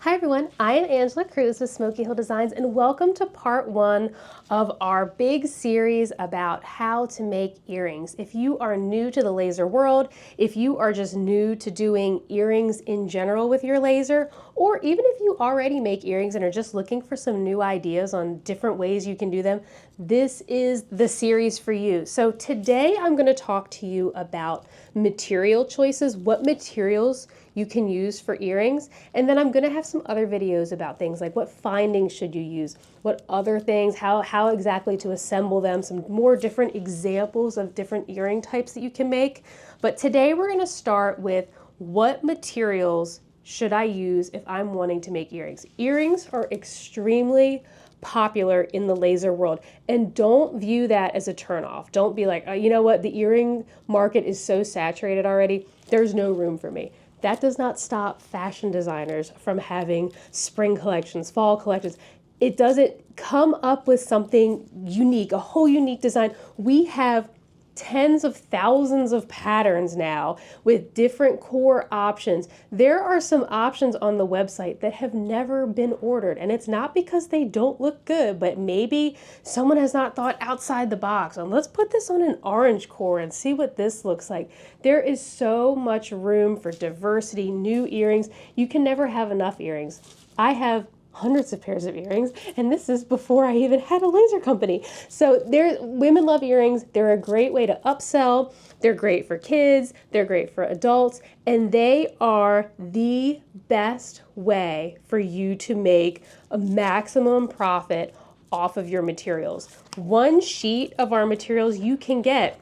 Hi everyone, I am Angela Cruz with Smokey Hill Designs and welcome to part one of our big series about how to make earrings. If you are new to the laser world, if you are just new to doing earrings in general with your laser, or even if you already make earrings and are just looking for some new ideas on different ways you can do them, this is the series for you. So today I'm going to talk to you about material choices, what materials you can use for earrings, and then I'm going to have some other videos about things like what findings should you use, what other things, how exactly to assemble them, some more different examples of different earring types that you can make. But today we're going to start with what materials should I use if I'm wanting to make earrings. Earrings are extremely popular in the laser world, and don't view that as a turnoff. Don't be like, oh, you know what, the earring market is so saturated already, there's no room for me. That does not stop fashion designers from having spring collections, fall collections. It doesn't come up with something unique, a whole unique design. We have tens of thousands of patterns now with different core options. There are some options on the website that have never been ordered, and it's not because they don't look good, but maybe someone has not thought outside the box. And let's put this on an orange core and see what this looks like. There is so much room for diversity, new earrings. You can never have enough earrings. I have hundreds of pairs of earrings, and this is before I even had a laser company. So women love earrings. They're a great way to upsell. They're great for kids. They're great for adults, and they are the best way for you to make a maximum profit off of your materials. One sheet of our materials, you can get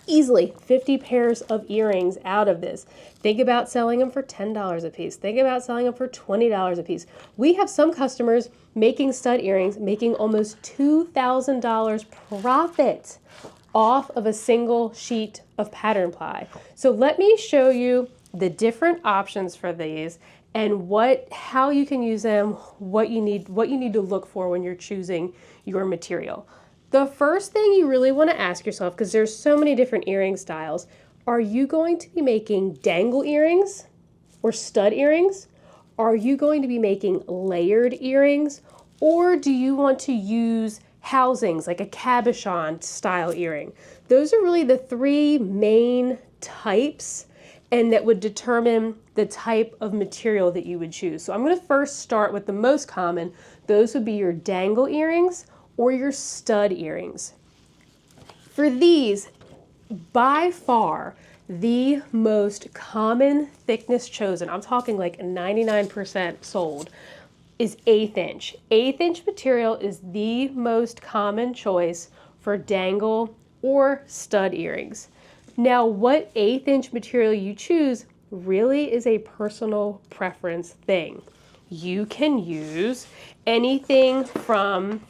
easily 50 pairs of earrings out of this. Think about selling them for $10 a piece. Think about selling them for $20 a piece. We have some customers making stud earrings, making almost $2,000 profit off of a single sheet of pattern ply. So let me show you the different options for these and how you can use them, what you need to look for when you're choosing your material. The first thing you really want to ask yourself, because there's so many different earring styles, are you going to be making dangle earrings or stud earrings? Are you going to be making layered earrings? Or do you want to use housings like a cabochon style earring? Those are really the three main types, and that would determine the type of material that you would choose. So I'm going to first start with the most common. Those would be your dangle earrings or your stud earrings. For these, by far, the most common thickness chosen, I'm talking like 99% sold, is 1/8 inch. 1/8 inch material is the most common choice for dangle or stud earrings. Now, what 1/8 inch material you choose really is a personal preference thing. You can use anything from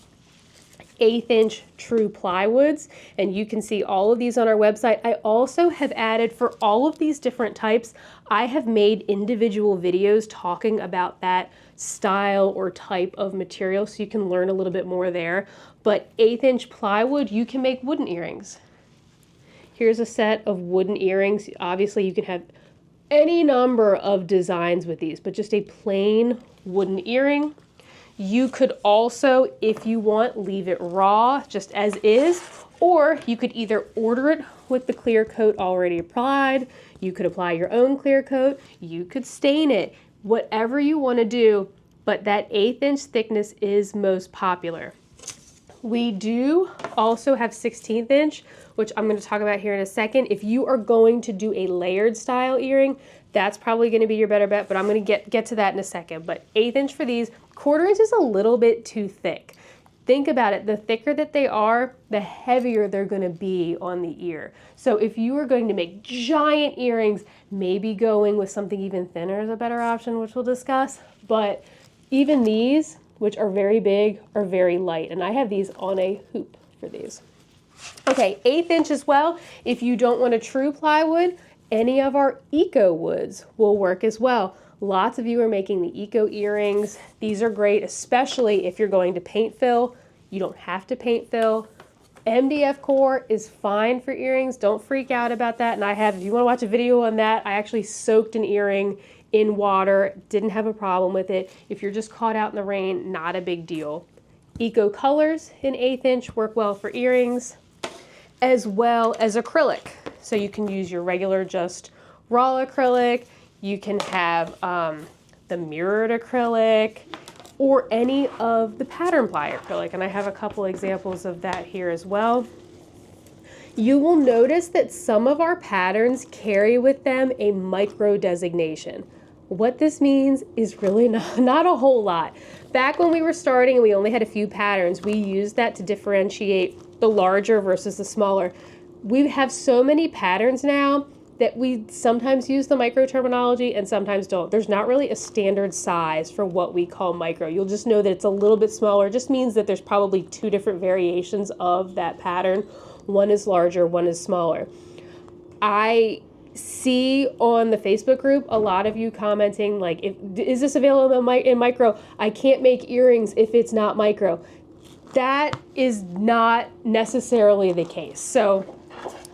1/8 inch true plywoods, and you can see all of these on our website. I also have added, for all of these different types, I have made individual videos talking about that style or type of material, so you can learn a little bit more there. But 1/8 inch plywood, you can make wooden earrings. Here's a set of wooden earrings. Obviously you can have any number of designs with these, but just a plain wooden earring. You could also, if you want, leave it raw, just as is, or you could either order it with the clear coat already applied, you could apply your own clear coat, you could stain it, whatever you want to do, but that 1/8 inch thickness is most popular. We do also have 16th inch, which I'm going to talk about here in a second. If you are going to do a layered style earring, that's probably going to be your better bet, but I'm going to get to that in a second. But 1/8 inch for these, 1/4 inch is a little bit too thick. Think about it, the thicker that they are, the heavier they're going to be on the ear. So if you are going to make giant earrings, maybe going with something even thinner is a better option, which we'll discuss. But even these, which are very big, are very light, and I have these on a hoop for these. Okay, 1/8 inch as well. If you don't want a true plywood, any of our eco woods will work as well. Lots of you are making the eco earrings. These are great, especially if you're going to paint fill. You don't have to paint fill. MDF core is fine for earrings. Don't freak out about that. And if you want to watch a video on that, I actually soaked an earring in water, didn't have a problem with it. If you're just caught out in the rain, not a big deal. Eco colors in 1/8 inch work well for earrings, as well as acrylic. So you can use your regular just raw acrylic. You can have the mirrored acrylic or any of the pattern ply acrylic. And I have a couple examples of that here as well. You will notice that some of our patterns carry with them a micro designation. What this means is really not a whole lot. Back when we were starting and we only had a few patterns, we used that to differentiate the larger versus the smaller. We have so many patterns now that we sometimes use the micro terminology and sometimes don't. There's not really a standard size for what we call micro. You'll just know that it's a little bit smaller. It just means that there's probably 2 different variations of that pattern. One is larger, one is smaller. I see on the Facebook group a lot of you commenting like, is this available in micro? I can't make earrings if it's not micro. That is not necessarily the case. So,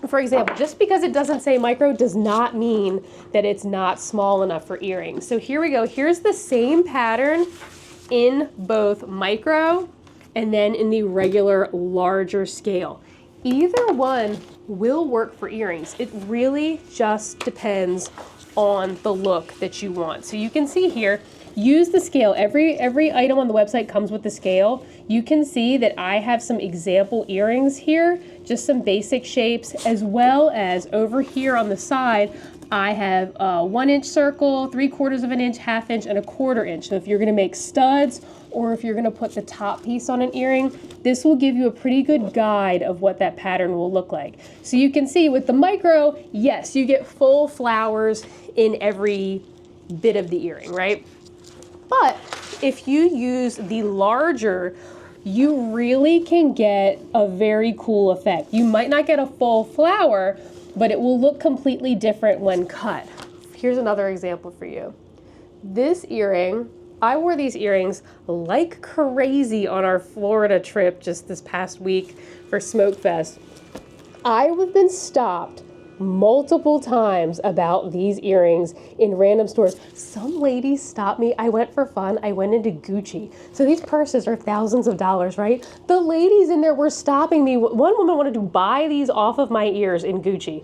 for example, just because it doesn't say micro does not mean that it's not small enough for earrings. So here we go. Here's the same pattern in both micro and then in the regular larger scale. Either one will work for earrings. It really just depends on the look that you want. So you can see here, use the scale. Every item on the website comes with the scale. You can see that I have some example earrings here, just some basic shapes, as well as over here on the side, I have a 1 inch circle, 3/4 of an inch, 1/2 inch, and 1/4 inch. So if you're gonna make studs or if you're gonna put the top piece on an earring, this will give you a pretty good guide of what that pattern will look like. So you can see with the micro, yes, you get full flowers in every bit of the earring, right? But if you use the larger, you really can get a very cool effect. You might not get a full flower, but it will look completely different when cut. Here's another example for you. This earring, I wore these earrings like crazy on our Florida trip just this past week for Smoke Fest. I have been stopped multiple times about these earrings in random stores. Some ladies stopped me. I went for fun. I went into Gucci. So these purses are thousands of dollars, right? The ladies in there were stopping me. One woman wanted to buy these off of my ears in Gucci.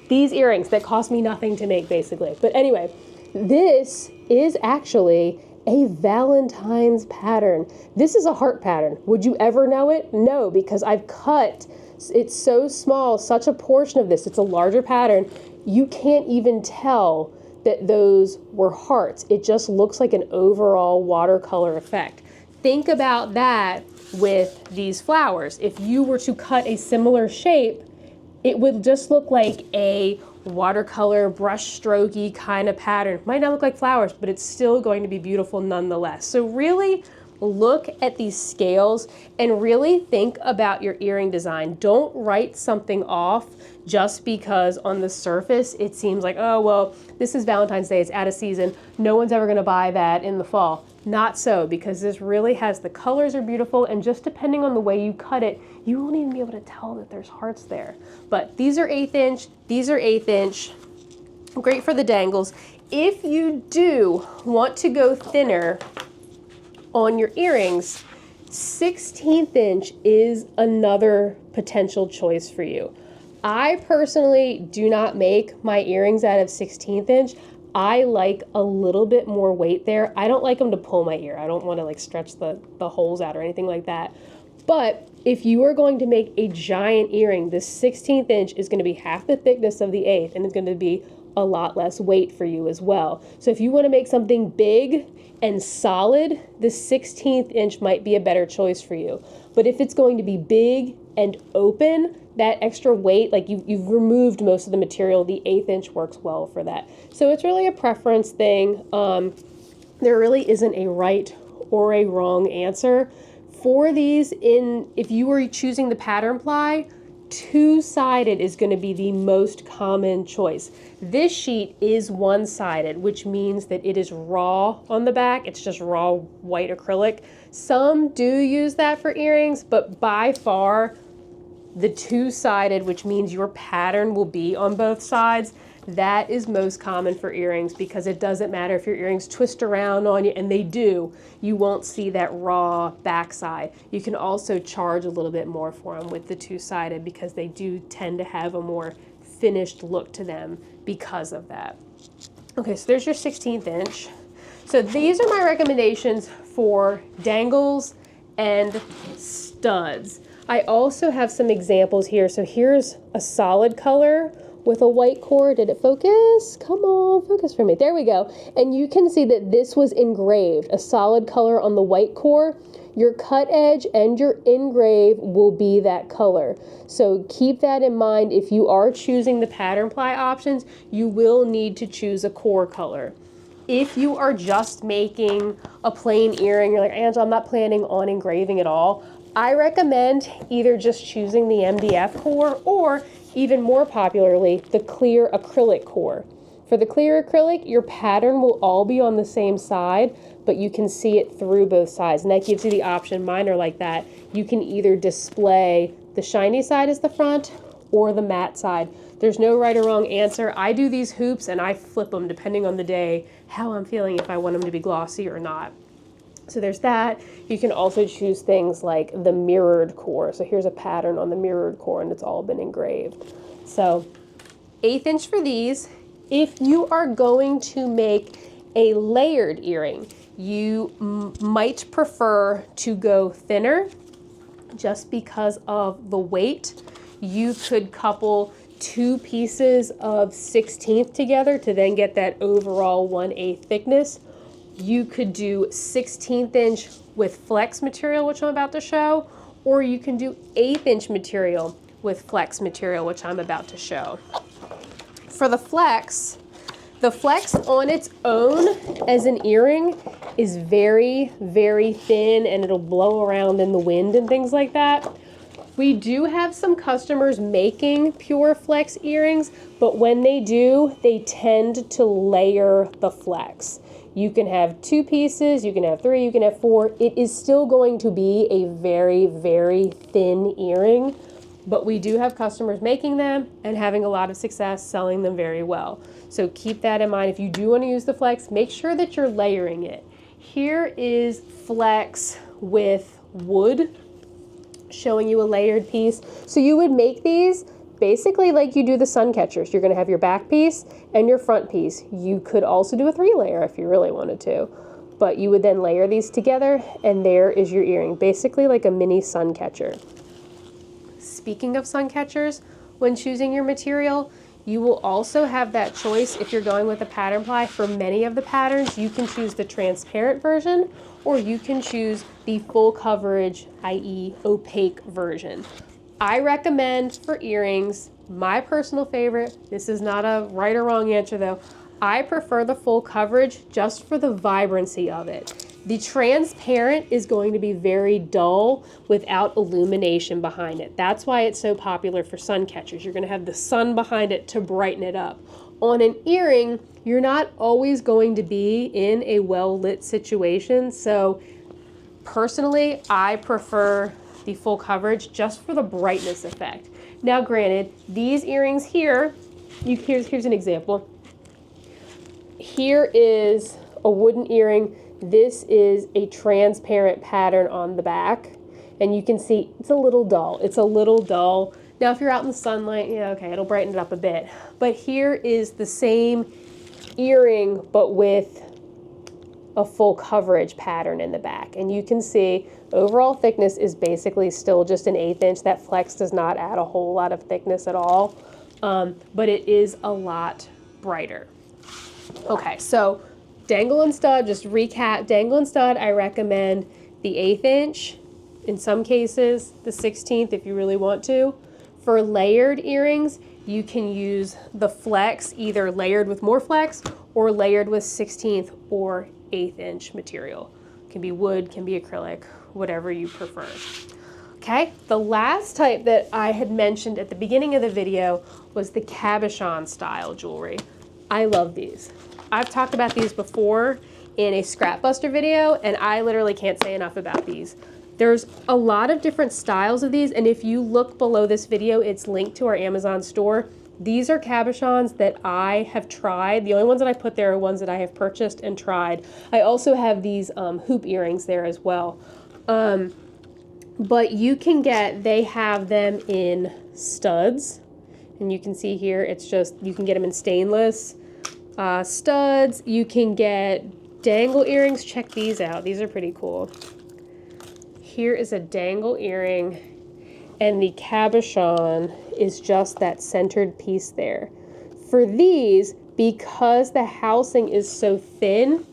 These earrings that cost me nothing to make, basically. But anyway, this is actually a Valentine's pattern. This is a heart pattern. Would you ever know it? No, because I've cut. It's so small, such a portion of this. It's a larger pattern. You can't even tell that those were hearts. It just looks like an overall watercolor effect. Think about that with these flowers. If you were to cut a similar shape, it would just look like a watercolor, brush strokey kind of pattern. Might not look like flowers, but it's still going to be beautiful nonetheless. So really look at these scales and really think about your earring design. Don't write something off just because on the surface it seems like, oh, well, this is Valentine's Day, it's out of season. No one's ever gonna buy that in the fall. Not so, because this really has, the colors are beautiful, and just depending on the way you cut it, you won't even be able to tell that there's hearts there. But these are 1/8 inch, these are 1/8 inch. Great for the dangles. If you do want to go thinner on your earrings, 16th inch is another potential choice for you. I personally do not make my earrings out of 16th inch. I like a little bit more weight there. I don't like them to pull my ear. I don't want to like stretch the holes out or anything like that. But if you are going to make a giant earring, this 16th inch is going to be half the thickness of the 1/8, and it's going to be a lot less weight for you as well. So if you want to make something big and solid, the 16th inch might be a better choice for you. But if it's going to be big and open, that extra weight, like you've removed most of the material, the 1/8 inch works well for that. So it's really a preference thing. There really isn't a right or a wrong answer. For these, if you were choosing the pattern ply, 2-sided is going to be the most common choice. This sheet is 1-sided, which means that it is raw on the back. It's just raw white acrylic. Some do use that for earrings, but by far the 2-sided, which means your pattern will be on both sides, That is most common for earrings because it doesn't matter if your earrings twist around on you, and they do, you won't see that raw backside. You can also charge a little bit more for them with the two-sided because they do tend to have a more finished look to them because of that. Okay, so there's your 16th inch. So these are my recommendations for dangles and studs. I also have some examples here. So here's a solid color with a white core. Did it focus? Come on, focus for me. There we go. And you can see that this was engraved, a solid color on the white core. Your cut edge and your engrave will be that color. So keep that in mind. If you are choosing the pattern ply options, you will need to choose a core color. If you are just making a plain earring, you're like, Angela, I'm not planning on engraving at all, I recommend either just choosing the MDF core or even more popularly, the clear acrylic core. For the clear acrylic, your pattern will all be on the same side, but you can see it through both sides. And that gives you the option, mine are like that. You can either display the shiny side as the front or the matte side. There's no right or wrong answer. I do these hoops and I flip them depending on the day, how I'm feeling, if I want them to be glossy or not. So there's that. You can also choose things like the mirrored core. So here's a pattern on the mirrored core and it's all been engraved. So 1/8 inch for these. If you are going to make a layered earring, you might prefer to go thinner just because of the weight. You could couple 2 pieces of 16th together to then get that overall 1/8 thickness. You could do 16th inch with flex material, which I'm about to show, or you can do 1/8 inch material with flex material, which I'm about to show. For the flex on its own as an earring is very, very thin and it'll blow around in the wind and things like that. We do have some customers making pure flex earrings, but when they do, they tend to layer the flex. You can have 2 pieces, you can have 3, you can have 4. It is still going to be a very, very thin earring, but we do have customers making them and having a lot of success selling them very well. So keep that in mind. If you do want to use the flex, make sure that you're layering it. Here is flex with wood, showing you a layered piece. So you would make these basically like you do the sun catchers. You're going to have your back piece and your front piece. You could also do a 3-layer if you really wanted to, but you would then layer these together and there is your earring, basically like a mini sun catcher. Speaking of sun catchers, when choosing your material, you will also have that choice if you're going with a pattern ply. For many of the patterns, you can choose the transparent version or you can choose the full coverage, i.e. opaque version. I recommend for earrings, my personal favorite, this is not a right or wrong answer though, I prefer the full coverage just for the vibrancy of it. The transparent is going to be very dull without illumination behind it. That's why it's so popular for sun catchers. You're going to have the sun behind it to brighten it up. On an earring, you're not always going to be in a well-lit situation. So personally, I prefer the full coverage just for the brightness effect. Now granted, these earrings here, here's an example. Here is a wooden earring. This is a transparent pattern on the back, and you can see it's a little dull. It's a little dull. Now, if you're out in the sunlight, yeah, okay, it'll brighten it up a bit. But here is the same earring, but with a full coverage pattern in the back. And you can see overall thickness is basically still just an 1/8 inch. That flex does not add a whole lot of thickness at all, but it is a lot brighter. Okay, so dangle and stud, just recap, dangle and stud, I recommend the 1/8 inch, in some cases the 16th if you really want to. For layered earrings, you can use the flex, either layered with more flex or layered with 16th or 1/8 inch material. Can be wood, can be acrylic, whatever you prefer. Okay, the last type that I had mentioned at the beginning of the video was the cabochon style jewelry. I love these. I've talked about these before in a scrap buster video, and I literally can't say enough about these. There's a lot of different styles of these, and if you look below this video, it's linked to our Amazon store. These are cabochons that I have tried. The only ones that I put there are ones that I have purchased and tried. I also have these hoop earrings there as well. But you can get, they have them in studs. And you can see here, it's just, you can get them in stainless studs. You can get dangle earrings. Check these out. These are pretty cool. Here is a dangle earring, and the cabochon is just that centered piece there. For these, because the housing is so thin,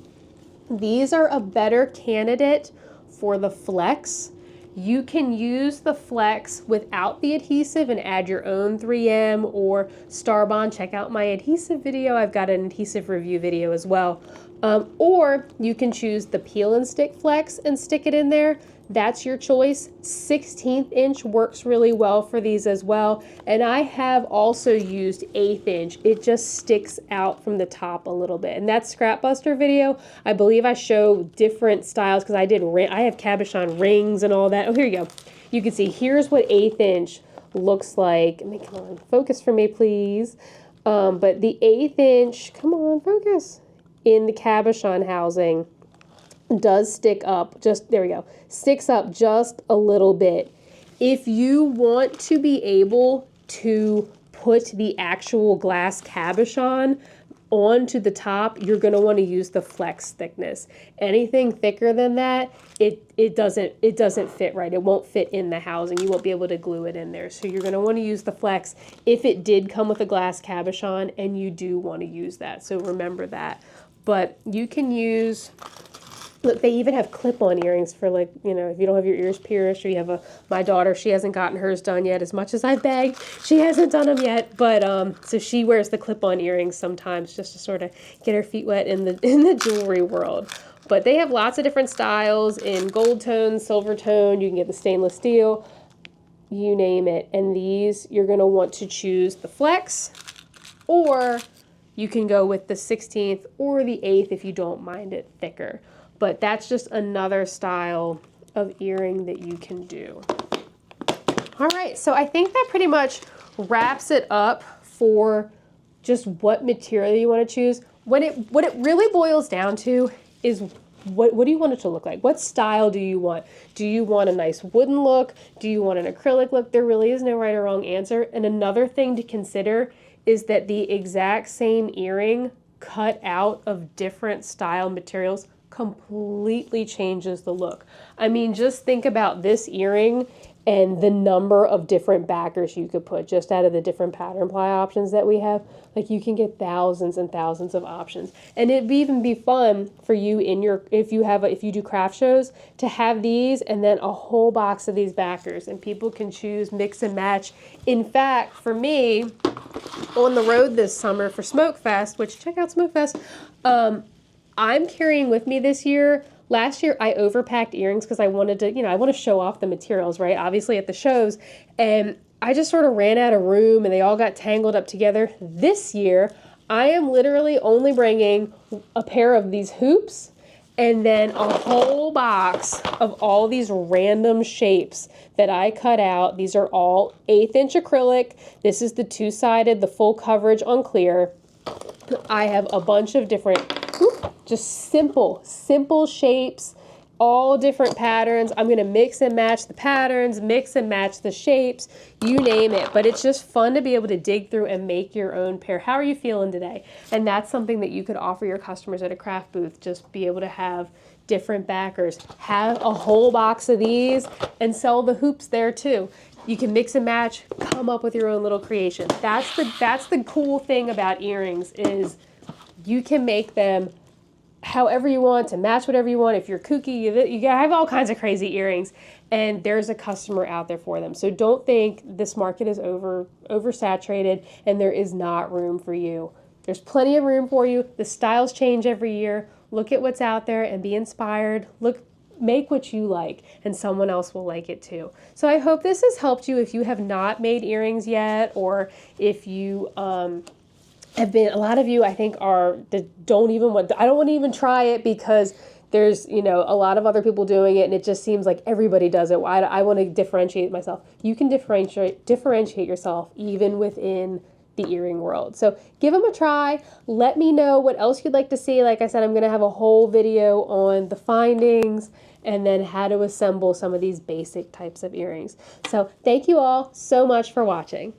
these are a better candidate for the flex. You can use the flex without the adhesive and add your own 3M or Starbond. Check out my adhesive video. I've got an adhesive review video as well. Or you can choose the peel and stick flex and stick it in there. That's your choice. 16th inch works really well for these as well. And I have also used 1/8 inch. It just sticks out from the top a little bit. And that Scrap Buster video, I believe I show different styles because I have cabochon rings and all that. Oh, here you go. You can see here's what 1/8 inch looks like. Come on, focus for me, please. But the 1/8 inch, come on, focus, in the cabochon housing does stick up, just, there we go, sticks up just a little bit. If you want to be able to put the actual glass cabochon onto the top, you're going to want to use the flex thickness. Anything thicker than that, it doesn't fit right. It won't fit in the housing. You won't be able to glue it in there. So you're going to want to use the flex if it did come with a glass cabochon, and you do want to use that. So remember that. But you can use, look, they even have clip-on earrings for, like, you know, if you don't have your ears pierced, or you have my daughter, she hasn't gotten hers done yet. As much as I begged, she hasn't done them yet. But so she wears the clip-on earrings sometimes just to sort of get her feet wet in the jewelry world. But they have lots of different styles in gold tone, silver tone. You can get the stainless steel, you name it. And these, you're going to want to choose the flex, or you can go with the 16th or the 1/8 if you don't mind it thicker. But that's just another style of earring that you can do. All right, so I think that pretty much wraps it up for just what material you want to choose. What it really boils down to is what do you want it to look like? What style do you want? Do you want a nice wooden look? Do you want an acrylic look? There really is no right or wrong answer. And another thing to consider is that the exact same earring cut out of different style materials completely changes the look. I mean, just think about this earring and the number of different backers you could put just out of the different pattern ply options that we have. Like, you can get thousands and thousands of options. And it'd even be fun for you in your, if you do craft shows, to have these and then a whole box of these backers, and people can choose, mix and match. In fact, for me, on the road this summer for Smoke Fest, which, check out Smoke Fest, I'm carrying with me this year. Last year I overpacked earrings because I wanted to, I want to show off the materials, right? Obviously at the shows. And I just sort of ran out of room and they all got tangled up together. This year, I am literally only bringing a pair of these hoops and then a whole box of all these random shapes that I cut out. These are all 1/8 inch acrylic. This is the two-sided, the full coverage on clear. I have a bunch of different, just simple shapes, all different patterns. I'm going to mix and match the patterns, mix and match the shapes, you name it. But it's just fun to be able to dig through and make your own pair. How are you feeling today? And that's something that you could offer your customers at a craft booth. Just be able to have different backers. Have a whole box of these and sell the hoops there too. You can mix and match, come up with your own little creation. That's the cool thing about earrings, is you can make them however you want, to match whatever you want. If you're kooky, you have all kinds of crazy earrings, and there's a customer out there for them. So don't think this market is oversaturated and there is not room for you. There's plenty of room for you. The styles change every year. Look at what's out there and be inspired. Make what you like, and someone else will like it too. So I hope this has helped you if you have not made earrings yet, or if you have been, a lot of you I think I don't want to even try it because there's, a lot of other people doing it and it just seems like everybody does it. I want to differentiate myself. You can differentiate yourself even within the earring world. So give them a try. Let me know what else you'd like to see. Like I said, I'm going to have a whole video on the findings and then how to assemble some of these basic types of earrings. So thank you all so much for watching.